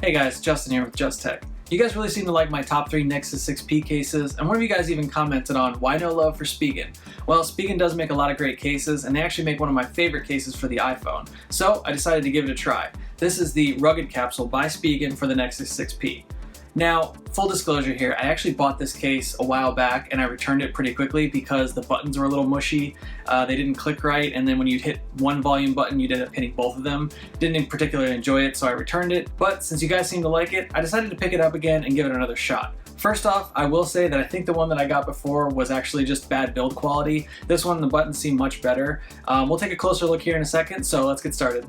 Hey guys, Justin here with Just Tech. You guys really seem to like my top 3 Nexus 6P cases, and one of you guys even commented on why no love for Spigen. Well, Spigen does make a lot of great cases, and they actually make one of my favorite cases for the iPhone. So I decided to give it a try. This is the rugged capsule by Spigen for the Nexus 6P. Now, full disclosure here, I actually bought this case a while back and I returned it pretty quickly because the buttons were a little mushy, they didn't click right, and then when you'd hit one volume button, you'd end up hitting both of them. Didn't particularly enjoy it, so I returned it, but since you guys seem to like it, I decided to pick it up again and give it another shot. First off, I will say that I think the one that I got before was actually just bad build quality. This one, the buttons seem much better. We'll take a closer look here in a second, so let's get started.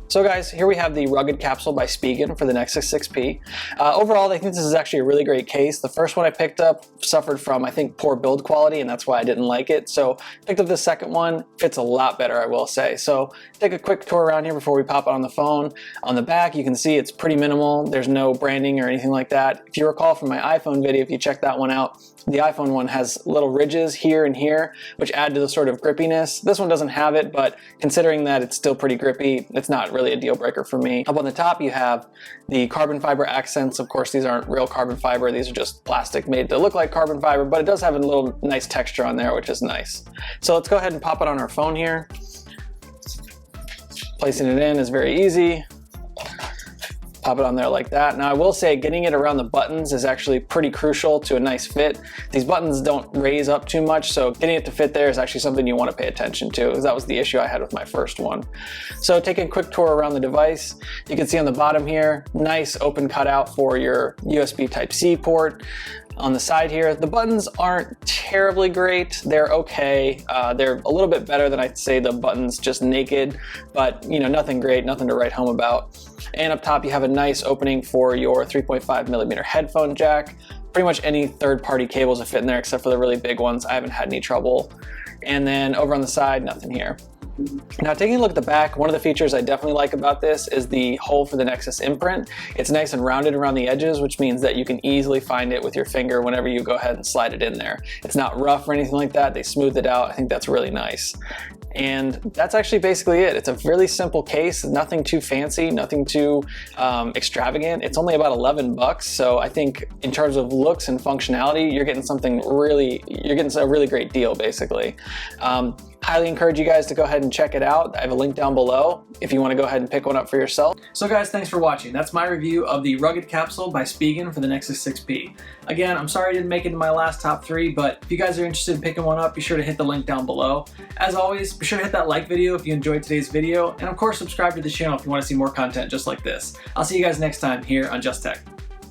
So guys, here we have the rugged capsule by Spigen for the Nexus 6P. Overall, I think this is actually a really great case. The first one I picked up suffered from, I think, poor build quality, and that's why I didn't like it. So picked up the second one, fits a lot better, I will say. So take a quick tour around here before we pop it on the phone. On the back, you can see it's pretty minimal. There's no branding or anything like that. If you recall from my iPhone video, if you check that one out, the iPhone one has little ridges here and here, which add to the sort of grippiness. This one doesn't have it, but considering that it's still pretty grippy, it's not really a deal breaker for me. Up on the top, you have the carbon fiber accents. Of course, these aren't real carbon fiber. These are just plastic made to look like carbon fiber, but it does have a little nice texture on there, which is nice. So let's go ahead and pop it on our phone here. Placing it in is very easy. Pop it on there like that. Now I will say getting it around the buttons is actually pretty crucial to a nice fit. These buttons don't raise up too much, so getting it to fit there is actually something you want to pay attention to, because that was the issue I had with my first one. So taking a quick tour around the device, you can see on the bottom here, nice open cutout for your USB Type-C port. On the side here, the buttons aren't terribly great. They're okay. They're a little bit better than I'd say the buttons just naked, but you know, nothing great, nothing to write home about. And up top, you have a nice opening for your 3.5mm headphone jack. Pretty much any third-party cables will fit in there except for the really big ones. I haven't had any trouble. And then over on the side, nothing here. Now taking a look at the back, one of the features I definitely like about this is the hole for the Nexus imprint. It's nice and rounded around the edges, which means that you can easily find it with your finger whenever you go ahead and slide it in there. It's not rough or anything like that. They smoothed it out. I think that's really nice. And that's actually basically it. It's a really simple case, nothing too fancy, nothing too extravagant. It's only about 11 bucks. So I think in terms of looks and functionality, you're getting a really great deal basically. Highly encourage you guys to go ahead and check it out. I have a link down below if you want to go ahead and pick one up for yourself. So guys, thanks for watching. That's my review of the rugged capsule by Spigen for the Nexus 6P. Again, I'm sorry I didn't make it in my last top 3, but if you guys are interested in picking one up, be sure to hit the link down below. As always, be sure to hit that like video if you enjoyed today's video, and of course subscribe to the channel if you want to see more content just like this. I'll see you guys next time here on Just Tech.